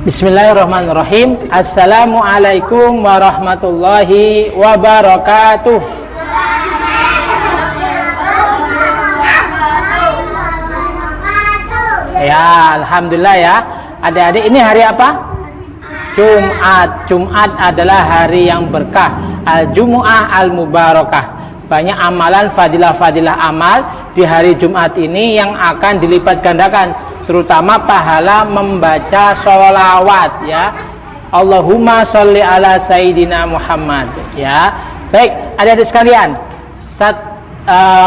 Bismillahirrahmanirrahim. Assalamualaikum warahmatullahi wabarakatuh. Ya, alhamdulillah ya. Adik-adik, ini hari apa? Jumat. Jumat adalah hari yang berkah. Al-Jumu'ah al-Mubarakah. Banyak amalan, fadilah-fadilah amal di hari Jumat ini yang akan dilipat gandakan, terutama pahala membaca sholawat ya. Allahumma sholli ala Sayyidina Muhammad ya. Baik, adik-adik sekalian,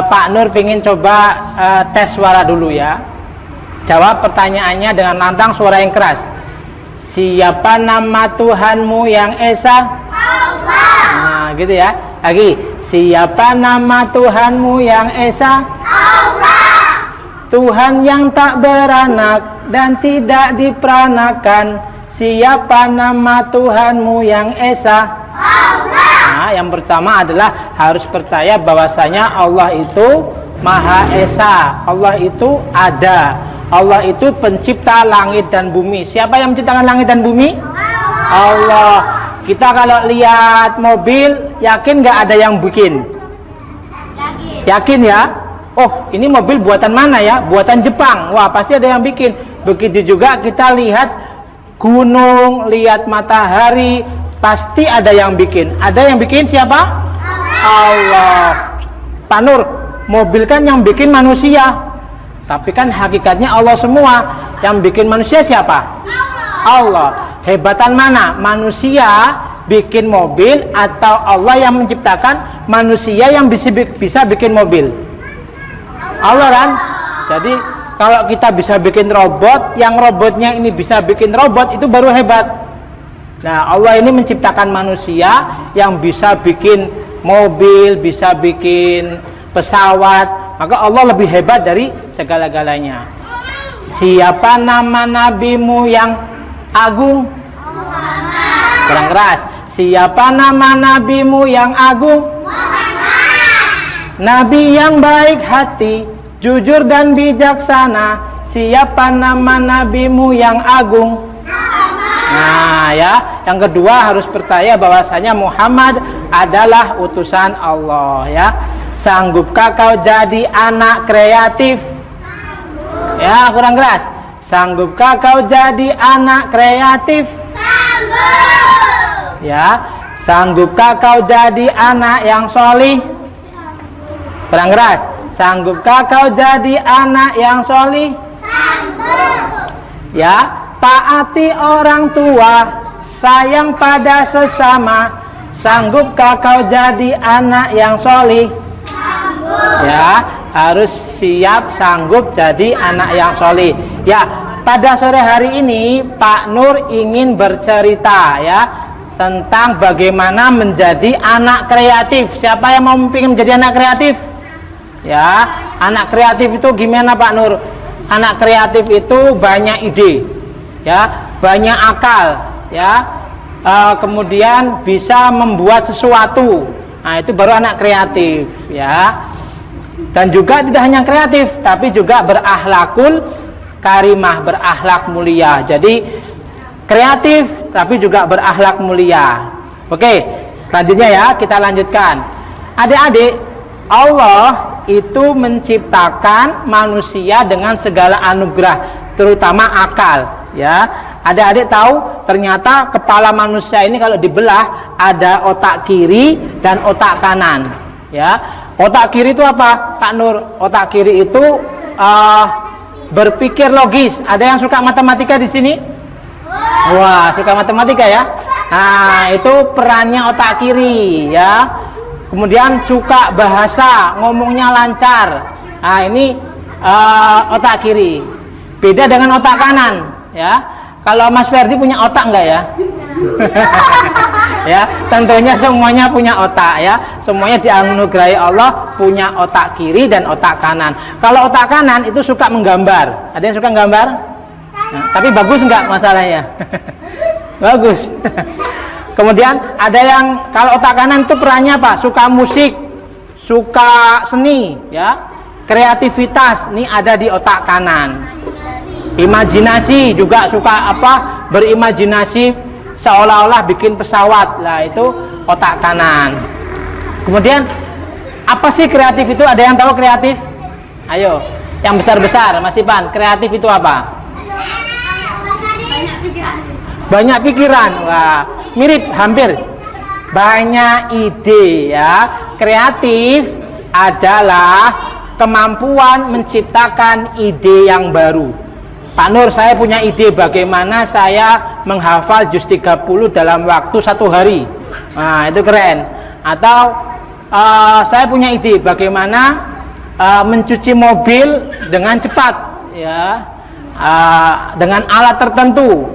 Pak Nur ingin coba tes suara dulu ya. Jawab pertanyaannya dengan lantang, suara yang keras. Siapa nama Tuhanmu yang Esa? Allah. Nah gitu ya. Lagi, siapa nama Tuhanmu yang Esa? Allah. Tuhan yang tak beranak dan tidak diperanakan. Siapa nama Tuhanmu yang Esa? Allah. Nah, yang pertama adalah harus percaya bahwasanya Allah itu Maha Esa. Allah itu ada. Allah itu pencipta langit dan bumi. Siapa yang menciptakan langit dan bumi? Allah. Kita kalau lihat mobil, yakin nggak ada yang bikin? Yakin ya? Oh, ini mobil buatan mana ya? Buatan Jepang. Wah, pasti ada yang bikin. Begitu juga kita lihat gunung, lihat matahari, pasti ada yang bikin. Ada yang bikin siapa? Allah. Pak Nur, mobil kan yang bikin manusia. Tapi kan hakikatnya Allah semua. Yang bikin manusia siapa? Allah. Hebatan mana? Manusia bikin mobil atau Allah yang menciptakan manusia yang bisa bikin mobil? Allah kan? Jadi kalau kita bisa bikin robot, yang robotnya ini bisa bikin robot, itu baru hebat. Nah, Allah ini menciptakan manusia yang bisa bikin mobil, bisa bikin pesawat, maka Allah lebih hebat dari segala-galanya. Siapa nama nabimu yang agung? Muhammad. Kurang keras. Siapa nama nabimu yang agung? Muhammad. Nabi yang baik hati, jujur dan bijaksana. Siapa nama nabimu yang agung? Muhammad. Nah ya, yang kedua harus percaya bahwasanya Muhammad adalah utusan Allah ya. Sanggupkah kau jadi anak kreatif? Sanggup. Ya, kurang keras. Sanggupkah kau jadi anak kreatif? Sanggup. Ya, sanggupkah kau jadi anak yang solih? Kurang keras. Sanggupkah kau jadi anak yang solih? Sanggup. Ya, taati orang tua, sayang pada sesama. Sanggupkah kau jadi anak yang solih? Ya, harus siap sanggup jadi anak yang solih. Ya, pada sore hari ini Pak Nur ingin bercerita ya tentang bagaimana menjadi anak kreatif. Siapa yang mau ingin menjadi anak kreatif? Ya, anak kreatif itu gimana Pak Nur? Anak kreatif itu banyak ide, ya, banyak akal, ya, kemudian bisa membuat sesuatu. Nah, itu baru anak kreatif, ya. Dan juga tidak hanya kreatif, tapi juga berakhlakul karimah, berakhlak mulia. Jadi kreatif, tapi juga berakhlak mulia. Oke, selanjutnya ya, kita lanjutkan. Adik-adik, Allah itu menciptakan manusia dengan segala anugerah, terutama akal. Ya, adik-adik tahu ternyata kepala manusia ini kalau dibelah ada otak kiri dan otak kanan. Ya, otak kiri itu apa, Pak Nur? Otak kiri itu berpikir logis. Ada yang suka matematika di sini? Wah, suka matematika ya. Nah, itu perannya otak kiri ya. Kemudian suka bahasa, ngomongnya lancar. Nah, ini otak kiri. Beda dengan otak kanan ya. Kalau Mas Ferdi punya otak enggak ya? Ya, tentunya semuanya punya otak ya. Semuanya dianugerahi Allah punya otak kiri dan otak kanan. Kalau otak kanan itu suka menggambar. Ada yang suka menggambar? Nah, tapi bagus enggak masalahnya? Bagus. Kemudian ada yang kalau otak kanan itu perannya apa? Suka musik, suka seni ya. Kreativitas ini ada di otak kanan. Imajinasi juga suka apa? berimajinasi seolah-olah bikin pesawat. Lah itu otak kanan. Kemudian apa sih kreatif itu? Ada yang tahu kreatif? Ayo, yang besar-besar, Mas Ipan, kreatif itu apa? Banyak pikiran. Wah, mirip, hampir. Banyak ide ya. Kreatif adalah kemampuan menciptakan ide yang baru. Pak Nur, saya punya ide bagaimana saya menghafal juz 30 dalam waktu 1 hari. Nah, itu keren. Atau saya punya ide bagaimana mencuci mobil dengan cepat, ya, dengan alat tertentu,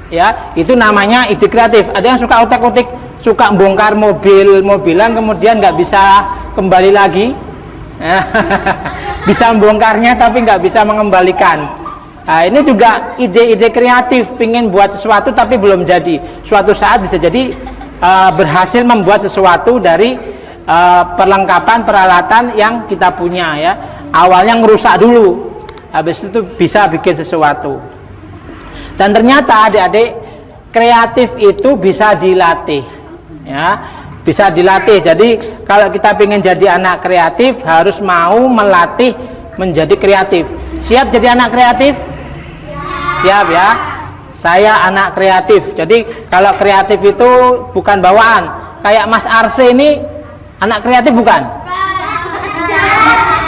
ya, itu namanya ide kreatif. Ada yang suka utek-utek, suka bongkar mobilan kemudian nggak bisa kembali lagi. Bisa membongkarnya tapi nggak bisa mengembalikan. Nah, ini juga ide-ide kreatif, pingin buat sesuatu tapi belum jadi. Suatu saat bisa jadi berhasil membuat sesuatu dari perlengkapan peralatan yang kita punya, ya. Awalnya ngerusak dulu, habis itu bisa bikin sesuatu. Dan ternyata adik-adik, kreatif itu bisa dilatih, ya, bisa dilatih. Jadi kalau kita ingin jadi anak kreatif harus mau melatih menjadi kreatif. Siap jadi anak kreatif? Siap ya. Saya anak kreatif. Jadi kalau kreatif itu bukan bawaan. Kayak Mas Arse ini anak kreatif bukan?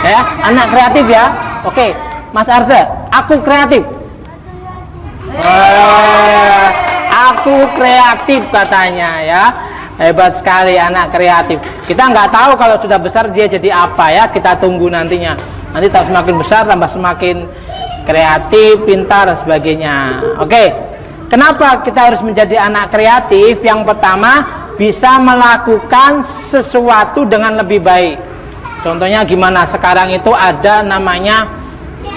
Ya, anak kreatif ya. Oke, Mas Arse, aku kreatif. Aku kreatif katanya, ya. Hebat sekali anak kreatif. Kita nggak tahu kalau sudah besar dia jadi apa, ya. Kita tunggu nantinya. Nanti semakin besar tambah semakin kreatif, pintar dan sebagainya. Oke. Kenapa kita harus menjadi anak kreatif? Yang pertama, bisa melakukan sesuatu dengan lebih baik. Contohnya gimana? Sekarang itu ada namanya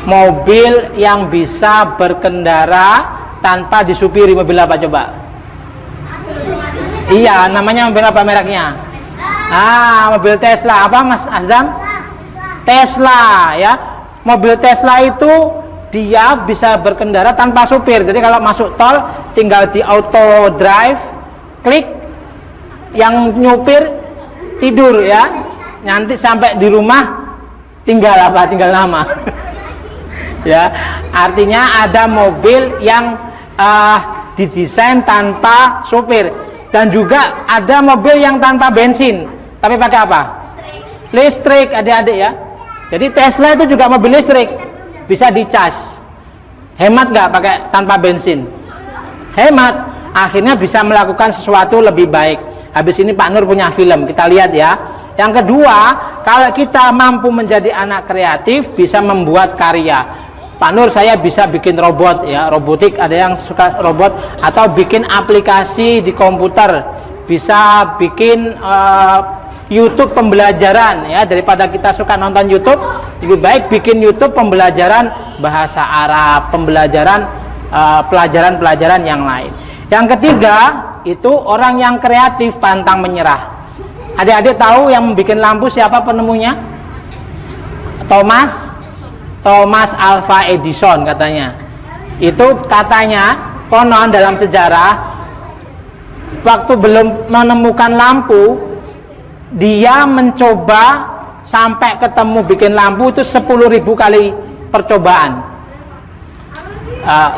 mobil yang bisa berkendara tanpa disupiri. Mobil apa coba? Iya, namanya mobil apa mereknya? Mobil Tesla. Apa Mas Azam? Tesla, ya. Mobil Tesla itu dia bisa berkendara tanpa supir. Jadi kalau masuk tol tinggal di auto drive, klik, yang nyupir tidur, ya. Nanti sampai di rumah tinggal apa? Tinggal nama. Ya, artinya ada mobil yang didesain tanpa supir. Dan juga ada mobil yang tanpa bensin, tapi pakai apa? Listrik, adik-adik, ya. Jadi Tesla itu juga mobil listrik, bisa dicas. Hemat nggak pakai tanpa bensin? Hemat. Akhirnya bisa melakukan sesuatu lebih baik. Habis ini Pak Nur punya film, kita lihat ya. Yang kedua, kalau kita mampu menjadi anak kreatif, bisa membuat karya. Pak Nur, saya bisa bikin robot, ya, robotik, ada yang suka robot, atau bikin aplikasi di komputer, bisa bikin YouTube pembelajaran, ya. Daripada kita suka nonton YouTube, lebih baik bikin YouTube pembelajaran bahasa Arab, pembelajaran pelajaran-pelajaran yang lain. Yang ketiga, itu orang yang kreatif pantang menyerah. Adik-adik tahu yang bikin lampu siapa penemunya? Thomas Alva Edison katanya. Itu katanya konon dalam sejarah, waktu belum menemukan lampu, dia mencoba sampai ketemu bikin lampu itu 10.000 kali percobaan.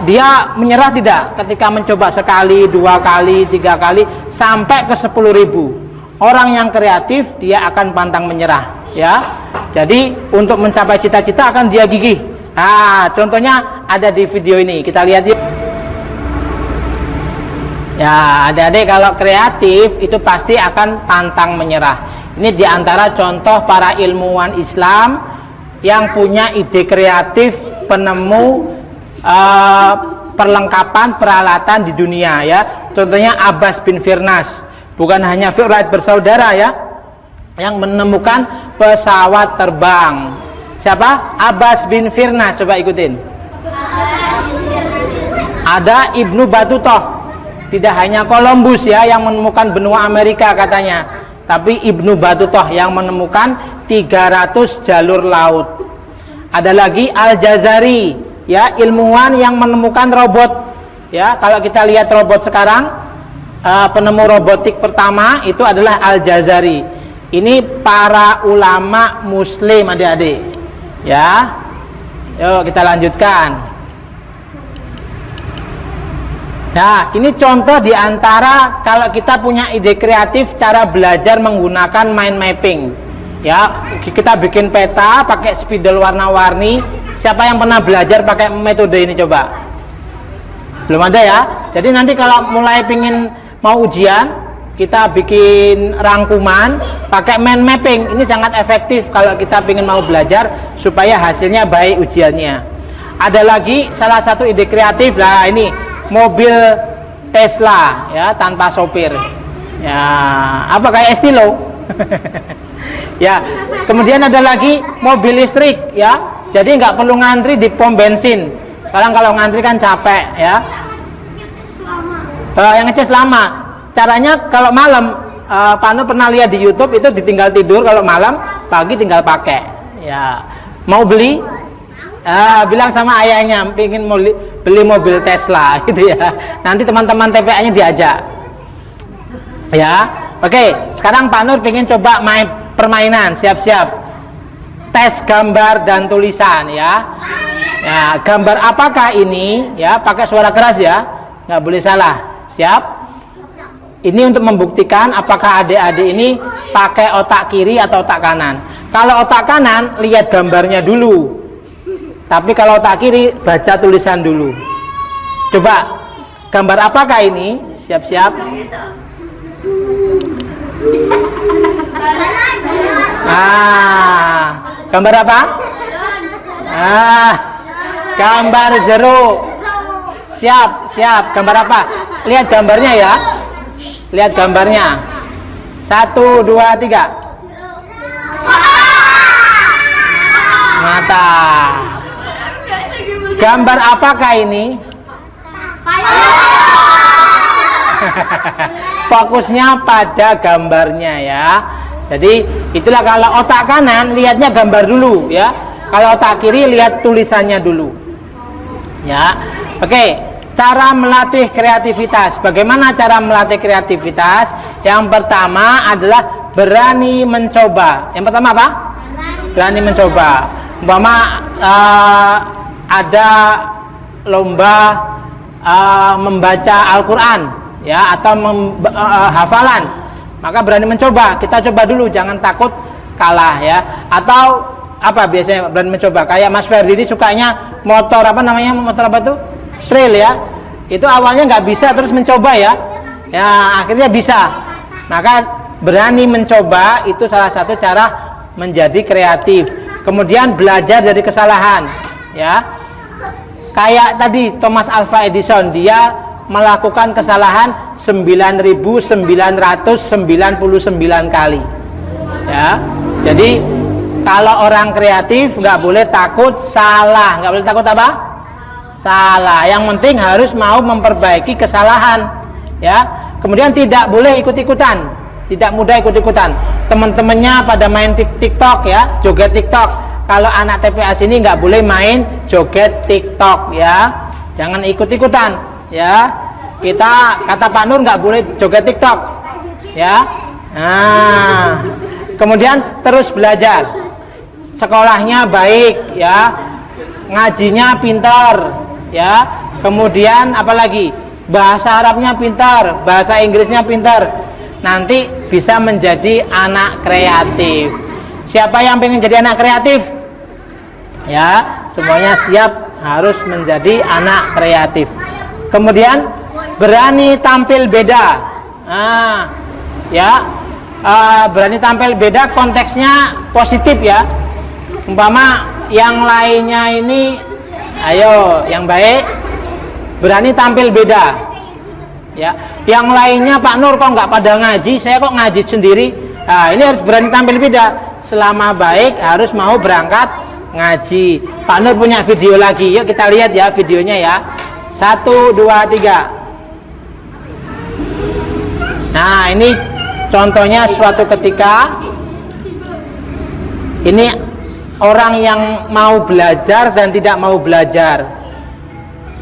Dia menyerah tidak ketika mencoba sekali, 2 kali, 3 kali, sampai ke 10.000. Orang yang kreatif dia akan pantang menyerah, ya. Jadi untuk mencapai cita-cita akan dia gigih. Contohnya ada di video ini, kita lihat yuk. Ya, adik-adik, kalau kreatif itu pasti akan pantang menyerah. Ini diantara contoh para ilmuwan Islam yang punya ide kreatif, penemu perlengkapan peralatan di dunia, ya. Contohnya Abbas bin Firnas, bukan hanya Wright bersaudara, ya, yang menemukan pesawat terbang. Siapa? Abbas bin Firnas, coba ikutin. Ada Ibnu Battuta. Tidak hanya Columbus, ya, yang menemukan benua Amerika katanya, tapi Ibnu Battuta yang menemukan 300 jalur laut. Ada lagi Al-Jazari, ya, ilmuwan yang menemukan robot Ya, kalau kita lihat robot sekarang, penemu robotik pertama itu adalah Al-Jazari. Ini para ulama muslim adik-adik. Ya. Yuk kita lanjutkan. Nah, ini contoh diantara kalau kita punya ide kreatif cara belajar menggunakan mind mapping. Ya, kita bikin peta pakai spidol warna-warni. Siapa yang pernah belajar pakai metode ini coba? Belum ada ya. Jadi nanti kalau mulai pingin mau ujian, kita bikin rangkuman pakai mind mapping. Ini sangat efektif kalau kita pingin mau belajar supaya hasilnya baik ujiannya. Ada lagi salah satu ide kreatif lah, ini mobil Tesla ya tanpa sopir. Ya, apa kayak estilo? Ya, kemudian ada lagi mobil listrik ya. Jadi nggak perlu ngantri di pom bensin. Sekarang kalau ngantri kan capek ya. Yang ngecas lama. Caranya kalau malam, Pak Nur pernah lihat di YouTube itu ditinggal tidur kalau malam, pagi tinggal pakai. Ya, mau beli? Bilang sama ayahnya, pengen beli mobil Tesla gitu ya. Nanti teman-teman TPA-nya diajak. Ya, oke. Sekarang Pak Nur pengen coba main permainan, siap-siap. Tes gambar dan tulisan ya. Ya, gambar apakah ini? Ya, pakai suara keras ya, nggak boleh salah. Siap? Ini untuk membuktikan apakah adik-adik ini pakai otak kiri atau otak kanan. Kalau otak kanan, lihat gambarnya dulu. Tapi kalau otak kiri, baca tulisan dulu. Coba, gambar apakah ini? Siap-siap. Gambar apa? Gambar jeruk. Siap. Gambar apa? Lihat gambarnya ya. Lihat gambarnya. 1, 2, 3. Mata. Gambar apakah ini? Fokusnya pada gambarnya ya. Jadi itulah kalau otak kanan lihatnya gambar dulu ya. Kalau otak kiri lihat tulisannya dulu. Ya. Oke, cara melatih kreativitas. Bagaimana cara melatih kreativitas? Yang pertama adalah berani mencoba. Yang pertama apa? Berani mencoba. Umpama ada lomba membaca Al-Quran ya, atau hafalan, maka berani mencoba. Kita coba dulu, jangan takut kalah ya. Atau apa biasanya berani mencoba, kayak Mas Ferdi ini sukanya motor apa namanya, motor apa tuh, trail ya. Itu awalnya nggak bisa, terus mencoba ya, akhirnya bisa. Maka berani mencoba itu salah satu cara menjadi kreatif. Kemudian belajar dari kesalahan ya. Kayak tadi Thomas Alva Edison, dia melakukan kesalahan 9.999 kali ya. Jadi kalau orang kreatif nggak boleh takut salah. Nggak boleh takut apa? Salah. Yang penting harus mau memperbaiki kesalahan ya. Kemudian tidak boleh ikut-ikutan, tidak mudah ikut-ikutan. Teman-temannya pada main TikTok ya, joget TikTok. Kalau anak TPA sini nggak boleh main joget TikTok ya, jangan ikut-ikutan ya. Kita kata Pak Nur nggak boleh joget TikTok ya. Nah, kemudian terus belajar, sekolahnya baik ya, ngajinya pintar ya. Kemudian apalagi, bahasa Arabnya pintar, bahasa Inggrisnya pintar. Nanti bisa menjadi anak kreatif. Siapa yang pengen jadi anak kreatif? Ya, semuanya siap harus menjadi anak kreatif. Kemudian berani tampil beda. Berani tampil beda konteksnya positif ya. Umpama yang lainnya ini, ayo yang baik, berani tampil beda. Ya, yang lainnya Pak Nur kok nggak pada ngaji, saya kok ngaji sendiri. Nah, ini harus berani tampil beda. Selama baik harus mau berangkat ngaji. Pak Nur punya video lagi, yuk kita lihat ya videonya ya. 1, 2, 3. Nah, ini contohnya suatu ketika ini orang yang mau belajar dan tidak mau belajar.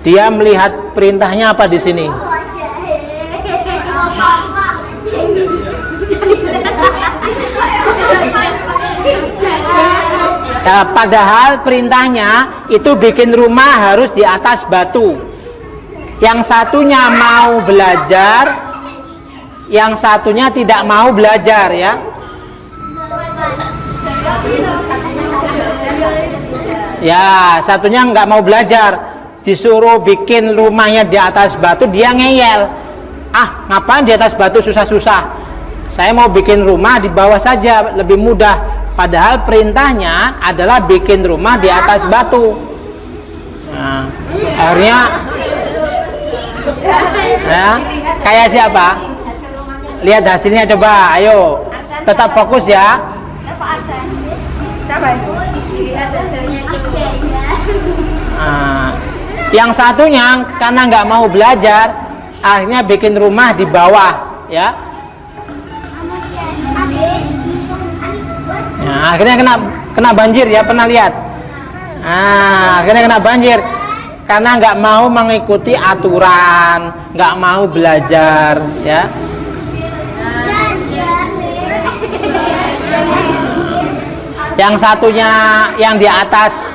Dia melihat perintahnya apa di sini? Nah, padahal perintahnya itu bikin rumah harus di atas batu. Yang satunya mau belajar, yang satunya tidak mau belajar ya. Ya, satunya nggak mau belajar, disuruh bikin rumahnya di atas batu, dia ngeyel. Ah, ngapain di atas batu susah-susah? Saya mau bikin rumah di bawah saja, lebih mudah. Padahal perintahnya adalah bikin rumah di atas batu. Nah, akhirnya ya, kayak siapa? Lihat hasilnya coba, ayo. Tetap fokus ya. Nah, yang satunya karena nggak mau belajar, akhirnya bikin rumah di bawah, ya. Nah, akhirnya kena banjir ya, pernah lihat? Nah, akhirnya kena banjir karena nggak mau mengikuti aturan, nggak mau belajar, ya. Yang satunya yang di atas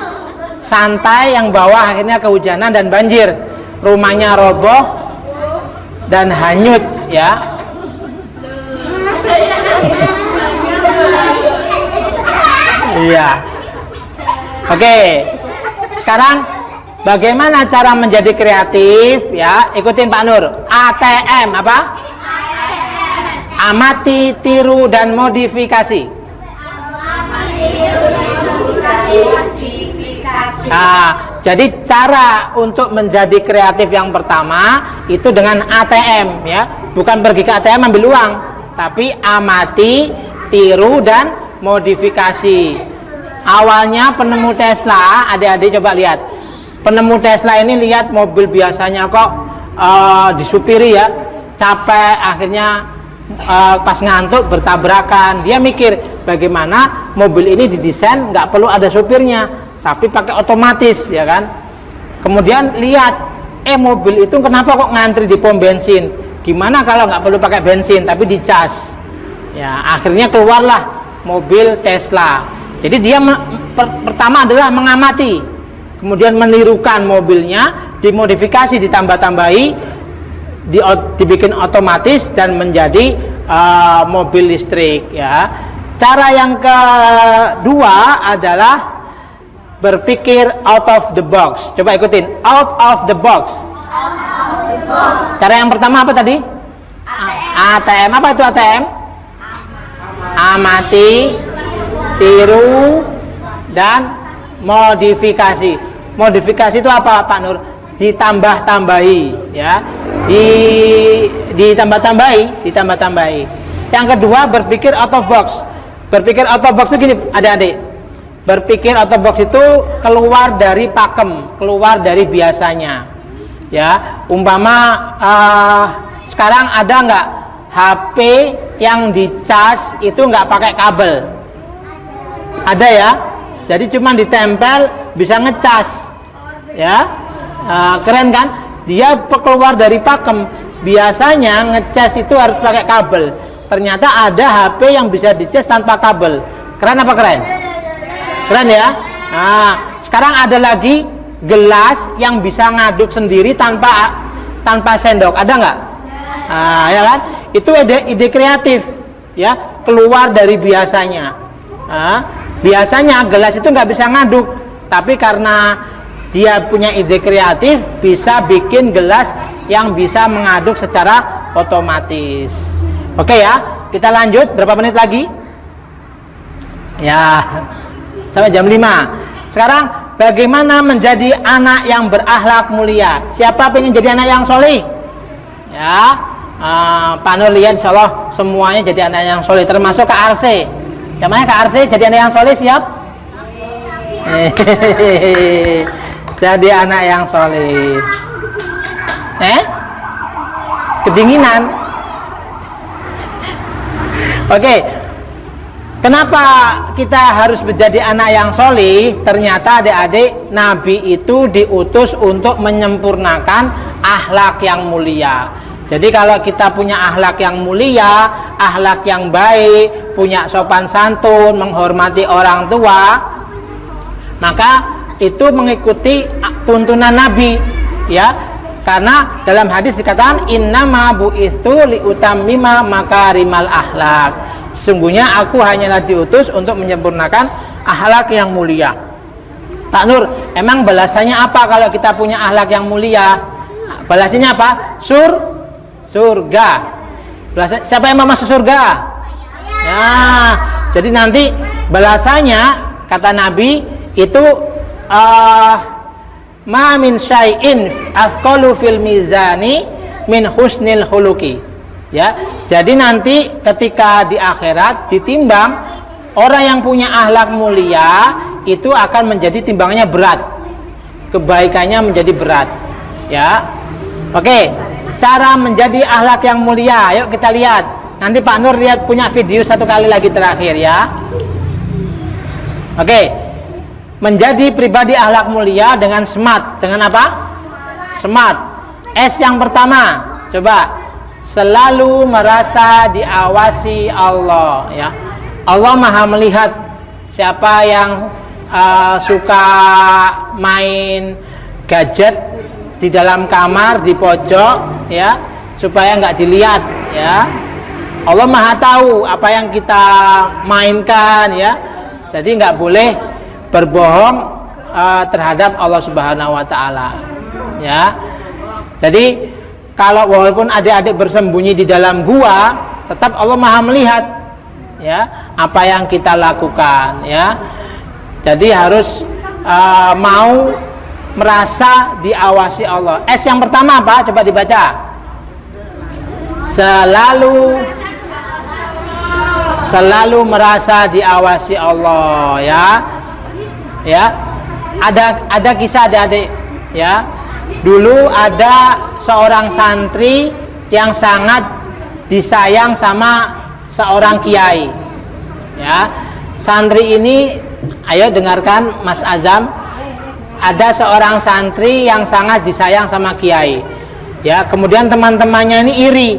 santai, yang bawah akhirnya kehujanan dan banjir, rumahnya roboh dan hanyut ya. Iya. Oke. Sekarang bagaimana cara menjadi kreatif ya? Ikutin Pak Nur. ATM apa? Amati, tiru dan modifikasi. Nah, jadi cara untuk menjadi kreatif yang pertama itu dengan ATM ya, bukan pergi ke ATM ambil uang, tapi amati, tiru dan modifikasi. Awalnya penemu Tesla, adik-adik coba lihat. Penemu Tesla ini lihat mobil biasanya kok disupiri ya, capek, akhirnya pas ngantuk bertabrakan. Dia mikir bagaimana mobil ini didesain nggak perlu ada supirnya, tapi pakai otomatis ya kan. Kemudian lihat mobil itu kenapa kok ngantri di pom bensin, gimana kalau nggak perlu pakai bensin tapi dicas ya. Akhirnya keluarlah mobil Tesla. Jadi dia pertama adalah mengamati, kemudian menirukan mobilnya, dimodifikasi, ditambah-tambahi, dibikin otomatis dan menjadi mobil listrik ya. Cara yang kedua adalah berpikir out of the box. Coba ikutin, out of the box. Cara yang pertama apa tadi? ATM. Apa itu ATM? Amati, tiru dan modifikasi. Modifikasi itu apa Pak Nur? Ditambah-tambahi ya. Ditambah-tambahi. Yang kedua berpikir out of box. Berpikir out of box itu gini adik-adik. Berpikir out of box itu keluar dari pakem, keluar dari biasanya. Ya, umpama sekarang ada nggak HP yang dicas itu nggak pakai kabel? Ada ya. Jadi cuma ditempel bisa ngecas. Ya, keren kan? Dia keluar dari pakem. Biasanya ngecas itu harus pakai kabel. Ternyata ada HP yang bisa dicas tanpa kabel. Keren apa keren? Keren ya. Nah, sekarang ada lagi gelas yang bisa ngaduk sendiri tanpa sendok. Ada nggak? Nah, ya kan? Itu ide kreatif ya, keluar dari biasanya. Nah, biasanya gelas itu nggak bisa ngaduk, tapi karena dia punya ide kreatif bisa bikin gelas yang bisa mengaduk secara otomatis. Oke ya, kita lanjut. Berapa menit lagi? Ya, sampai jam 5. Sekarang bagaimana menjadi anak yang berakhlak mulia? Siapa pengen jadi anak yang soleh? Ya, Pak Nur lihat insyaallah semuanya jadi anak yang soleh, termasuk Kak Arse. Siapanya Kak Arse jadi anak yang soleh siap? Jadi anak yang soleh. Kedinginan. Oke. Kenapa kita harus menjadi anak yang solih? Ternyata adik-adik, Nabi itu diutus untuk menyempurnakan akhlak yang mulia. Jadi kalau kita punya akhlak yang mulia, akhlak yang baik, punya sopan santun, menghormati orang tua, maka itu mengikuti tuntunan Nabi, ya. Karena dalam hadis dikatakan innama bu'istu liutammima makarimal akhlak. Sesungguhnya aku hanyalah diutus untuk menyempurnakan akhlak yang mulia. Pak Nur, emang balasannya apa kalau kita punya akhlak yang mulia? Balasannya apa? Surga. Siapa yang mau masuk surga? Ya, jadi nanti balasannya kata Nabi itu ma min syai'in asqalu fil mizani min husnil khuluqi. Ya, jadi nanti ketika di akhirat ditimbang, orang yang punya akhlak mulia itu akan menjadi timbangannya berat, kebaikannya menjadi berat. Ya, oke, cara menjadi akhlak yang mulia, yuk kita lihat. Nanti Pak Nur lihat punya video satu kali lagi terakhir ya. Oke, menjadi pribadi akhlak mulia dengan smart. Dengan apa? Smart. S yang pertama, coba. Selalu merasa diawasi Allah, ya. Allah Maha melihat siapa yang suka main gadget di dalam kamar di pojok, ya, supaya nggak dilihat, ya. Allah Maha tahu apa yang kita mainkan, ya. Jadi nggak boleh berbohong terhadap Allah Subhanahu Wa Taala, ya. Jadi kalau walaupun adik-adik bersembunyi di dalam gua, tetap Allah Maha melihat, ya, apa yang kita lakukan, ya. Jadi harus mau merasa diawasi Allah. S yang pertama apa? Coba dibaca. Selalu merasa diawasi Allah, ya. Ya. Ada kisah adik-adik, ya. Dulu ada seorang santri yang sangat disayang sama seorang kiai, ya. Santri ini, ayo dengarkan Mas Azam, ada seorang santri yang sangat disayang sama kiai, ya. Kemudian teman-temannya ini iri,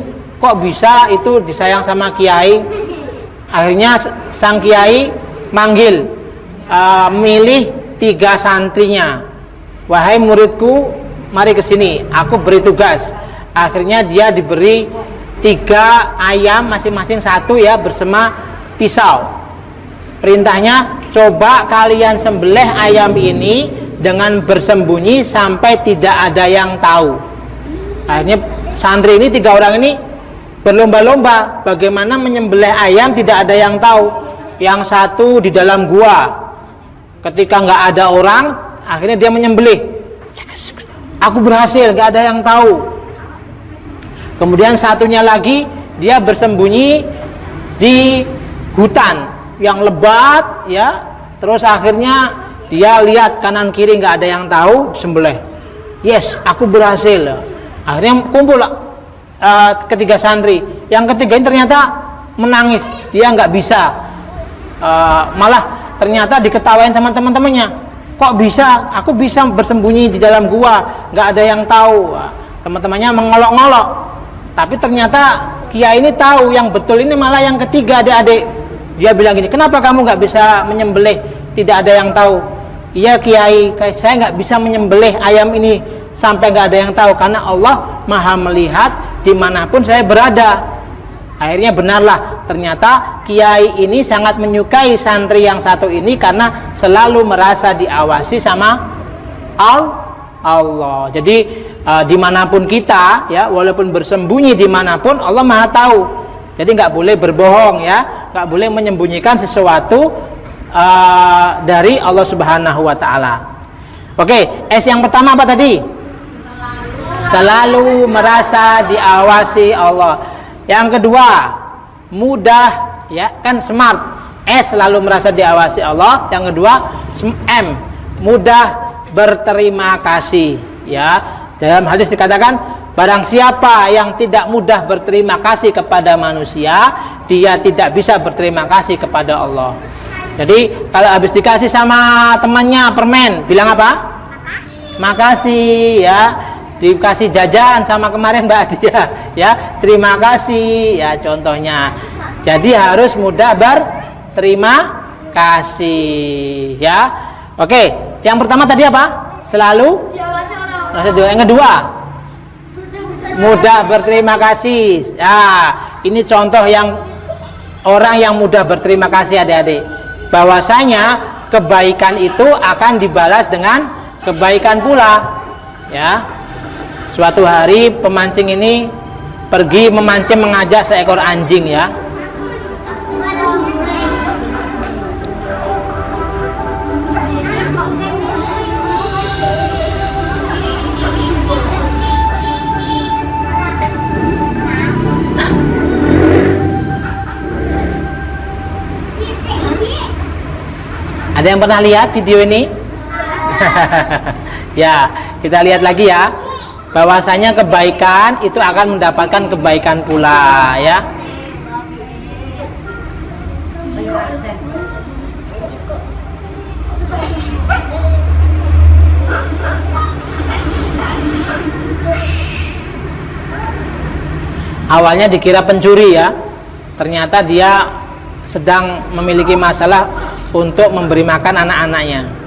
kok bisa itu disayang sama kiai. Akhirnya sang kiai manggil, milih 3 santrinya, wahai muridku, mari ke sini, aku beri tugas. Akhirnya dia diberi 3 ayam, masing-masing 1, ya, bersama pisau. Perintahnya, coba kalian sembelih ayam ini dengan bersembunyi sampai tidak ada yang tahu. Akhirnya santri ini, 3 orang ini berlomba-lomba bagaimana menyembelih ayam tidak ada yang tahu. Yang satu di dalam gua, ketika nggak ada orang, akhirnya dia menyembelih. Aku berhasil, gak ada yang tahu. Kemudian satunya lagi, dia bersembunyi di hutan yang lebat, ya. Terus akhirnya dia lihat kanan kiri gak ada yang tahu, disembelih. Yes, aku berhasil. Akhirnya kumpul ketiga santri. Yang ketiga ini ternyata menangis, dia nggak bisa. Malah ternyata diketawain sama teman-temannya. Kok bisa? Aku bisa bersembunyi di dalam gua, nggak ada yang tahu. Teman-temannya mengolok-ngolok. Tapi ternyata kiai ini tahu yang betul ini malah yang ketiga, adik-adik. Dia bilang gini, kenapa kamu nggak bisa menyembelih? Tidak ada yang tahu. Iya kiai, saya nggak bisa menyembelih ayam ini sampai nggak ada yang tahu karena Allah Maha melihat dimanapun saya berada. Akhirnya benarlah, ternyata kiai ini sangat menyukai santri yang satu ini karena selalu merasa diawasi sama Allah. Jadi dimanapun kita, ya, walaupun bersembunyi dimanapun, Allah Maha tahu. Jadi nggak boleh berbohong, ya, nggak boleh menyembunyikan sesuatu dari Allah Subhanahu Wa Taala. Oke, S yang pertama apa tadi? Selalu merasa diawasi Allah. Yang kedua, mudah, ya, kan smart. S selalu merasa diawasi Allah. Yang kedua, M, mudah berterima kasih, ya. Dalam hadis dikatakan, barang siapa yang tidak mudah berterima kasih kepada manusia, dia tidak bisa berterima kasih kepada Allah. Jadi kalau habis dikasih sama temannya permen, bilang apa? Makasih ya. Dikasih jajan sama kemarin Mbak Adia, ya terima kasih ya contohnya. Jadi harus mudah berterima kasih ya. Oke, yang pertama tadi apa? Selalu. Yang kedua, mudah berterima kasih. Ya, ini contoh yang orang yang mudah berterima kasih adik-adik. Bahwasanya kebaikan itu akan dibalas dengan kebaikan pula. Ya. Suatu hari pemancing ini pergi memancing mengajak seekor anjing ya. Ada yang pernah lihat video ini? Ya, kita lihat lagi ya. Bahwasanya kebaikan itu akan mendapatkan kebaikan pula ya. Awalnya dikira pencuri ya. Ternyata dia sedang memiliki masalah untuk memberi makan anak-anaknya.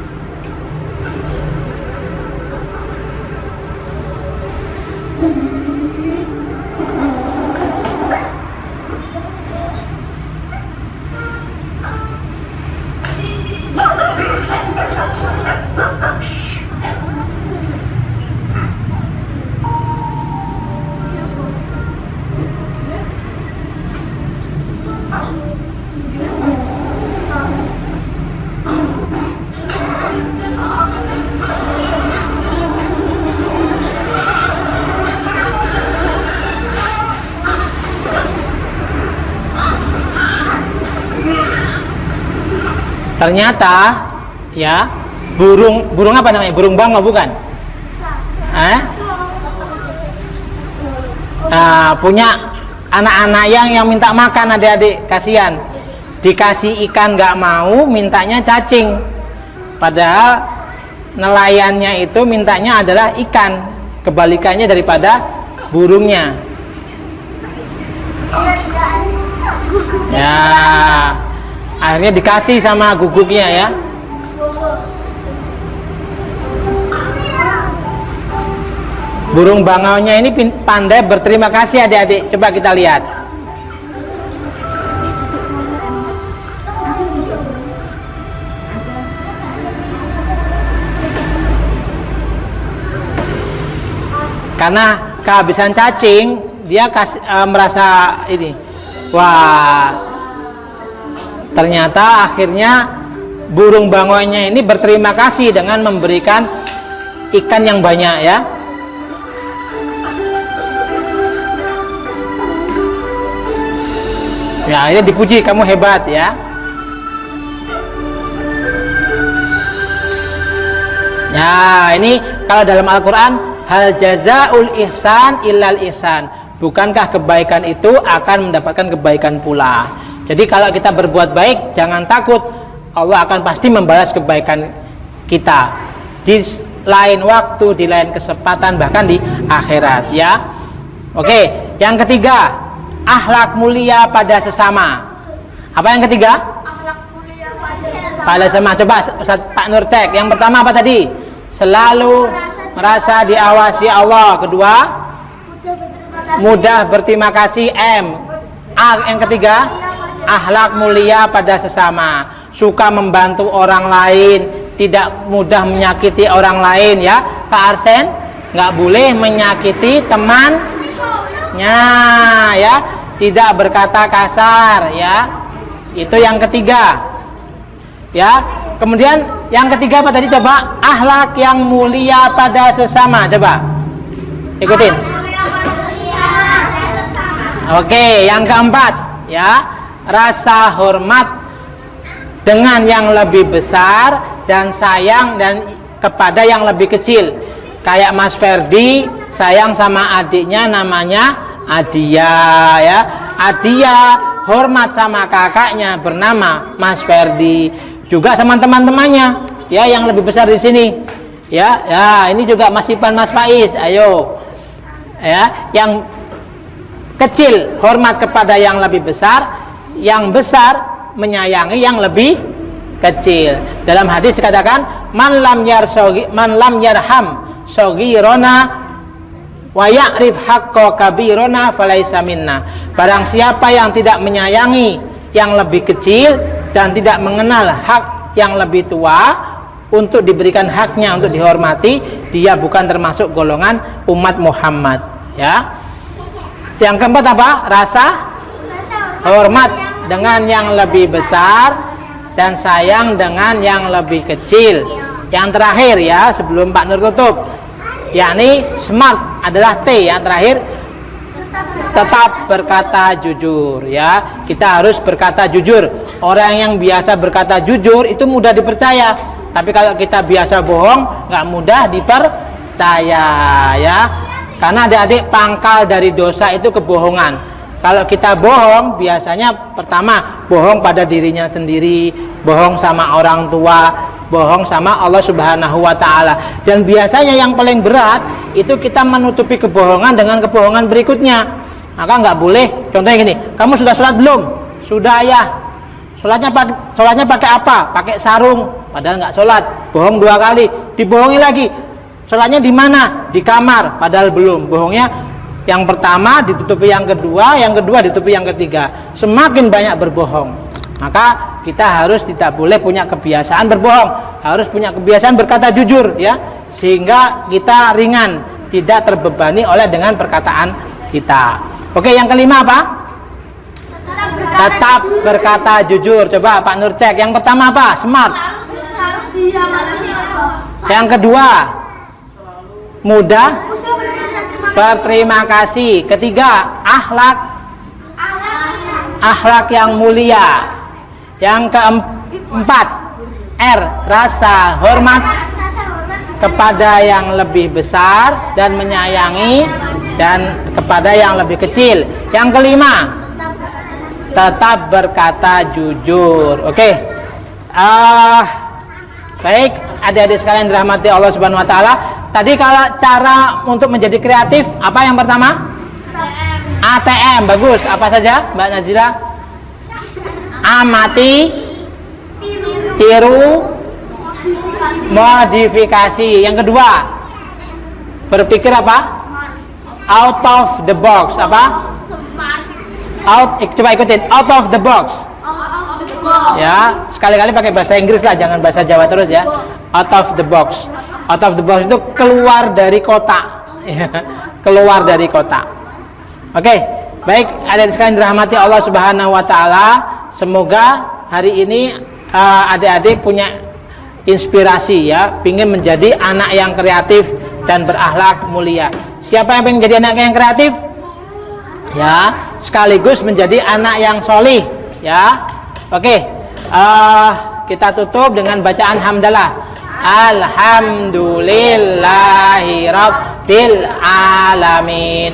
Ternyata ya burung apa namanya? Burung bangau bukan? Punya anak-anak yang minta makan adik-adik, kasihan. Dikasih ikan nggak mau, mintanya cacing. Padahal nelayannya itu mintanya adalah ikan, kebalikannya daripada burungnya. Ya. Akhirnya dikasih sama guguknya ya. Burung bangaunya ini pandai berterima kasih adik-adik. Coba kita lihat. Karena kehabisan cacing, dia merasa ini. Wah. Ternyata akhirnya burung bangaunya ini berterima kasih dengan memberikan ikan yang banyak ya. Ya, akhirnya dipuji, kamu hebat ya. Ya, ini kalau dalam Al-Quran, hal jazaul ihsan illal ihsan. Bukankah kebaikan itu akan mendapatkan kebaikan pula? Jadi kalau kita berbuat baik, jangan takut, Allah akan pasti membalas kebaikan kita di lain waktu, di lain kesempatan, bahkan di akhirat ya. Oke, yang ketiga, akhlak mulia pada sesama. Apa yang ketiga? Akhlak mulia pada sesama. Coba Ustaz Pak Nur cek. Yang pertama apa tadi? Selalu merasa diawasi Allah. Kedua, mudah berterima kasih. Yang ketiga, akhlak mulia pada sesama, suka membantu orang lain, tidak mudah menyakiti orang lain ya. Kak Arsen nggak boleh menyakiti temannya ya, tidak berkata kasar ya. Itu yang ketiga ya. Kemudian yang ketiga apa tadi? Coba akhlak yang mulia pada sesama, coba ikutin. Oke, yang keempat ya, rasa hormat dengan yang lebih besar dan sayang dan kepada yang lebih kecil. Kayak Mas Ferdi sayang sama adiknya namanya Adia ya. Adia hormat sama kakaknya bernama Mas Ferdi, juga sama teman-temannya ya yang lebih besar di sini. Ya, ini juga Mas Ipan, Mas Faiz. Ayo. Ya, yang kecil hormat kepada yang lebih besar, yang besar menyayangi yang lebih kecil. Dalam hadis dikatakan, man lam yarham saghirana wa ya'rif haqqa kabirana falaisa minna. Barang siapa yang tidak menyayangi yang lebih kecil dan tidak mengenal hak yang lebih tua untuk diberikan haknya, untuk dihormati, dia bukan termasuk golongan umat Muhammad. Ya. Yang keempat apa? Rasa hormat dengan yang lebih besar dan sayang dengan yang lebih kecil. Yang terakhir ya, sebelum Pak Nur tutup, yakni smart adalah T. Yang terakhir, tetap berkata jujur ya. Kita harus berkata jujur. Orang yang biasa berkata jujur itu mudah dipercaya, tapi kalau kita biasa bohong nggak mudah dipercaya ya. Karena adik-adik, pangkal dari dosa itu kebohongan. Kalau kita bohong, biasanya pertama bohong pada dirinya sendiri, bohong sama orang tua, bohong sama Allah Subhanahu wa Ta'ala. Dan biasanya yang paling berat itu kita menutupi kebohongan dengan kebohongan berikutnya. Maka nggak boleh. Contohnya gini, kamu sudah sholat belum? Sudah ya. Sholatnya pakai apa? Pakai sarung. Padahal nggak sholat. Bohong 2 kali. Dibohongi lagi. Sholatnya di mana? Di kamar. Padahal belum. Bohongnya yang pertama ditutupi yang kedua ditutupi yang ketiga. Semakin banyak berbohong, maka kita harus tidak boleh punya kebiasaan berbohong. Harus punya kebiasaan berkata jujur ya, sehingga kita ringan, tidak terbebani oleh dengan perkataan kita. Oke, yang kelima apa? Tetap berkata jujur. Coba Pak Nur cek. Yang pertama apa? Smart. Yang kedua, mudah berterima kasih. Ketiga, akhlak yang mulia. Yang keempat, R, rasa hormat kepada yang lebih besar dan menyayangi dan kepada yang lebih kecil. Yang kelima, tetap berkata jujur. Oke. Baik, adik-adik sekalian dirahmati Allah Subhanahu wa Ta'ala. Tadi kalau cara untuk menjadi kreatif, apa yang pertama? ATM. Bagus. Apa saja Mbak Najila? Amati, tiru, modifikasi. Yang kedua, berpikir apa? Out of the box. Apa? Coba ikutin. Out of the box. Ya, sekali-kali pakai bahasa Inggris lah, jangan bahasa Jawa terus ya. Out of the box. Out of the box itu keluar dari kotak. Keluar dari kotak. Oke, baik, adik-adik sekalian dirahmati Allah Subhanahu wa Ta'ala. Semoga hari ini adik-adik punya inspirasi ya, pingin menjadi anak yang kreatif dan berakhlak mulia. Siapa yang pengen jadi anak yang kreatif? Ya, sekaligus menjadi anak yang solih ya. Oke, kita tutup dengan bacaan hamdalah. Alhamdulillahi rabbil alamin.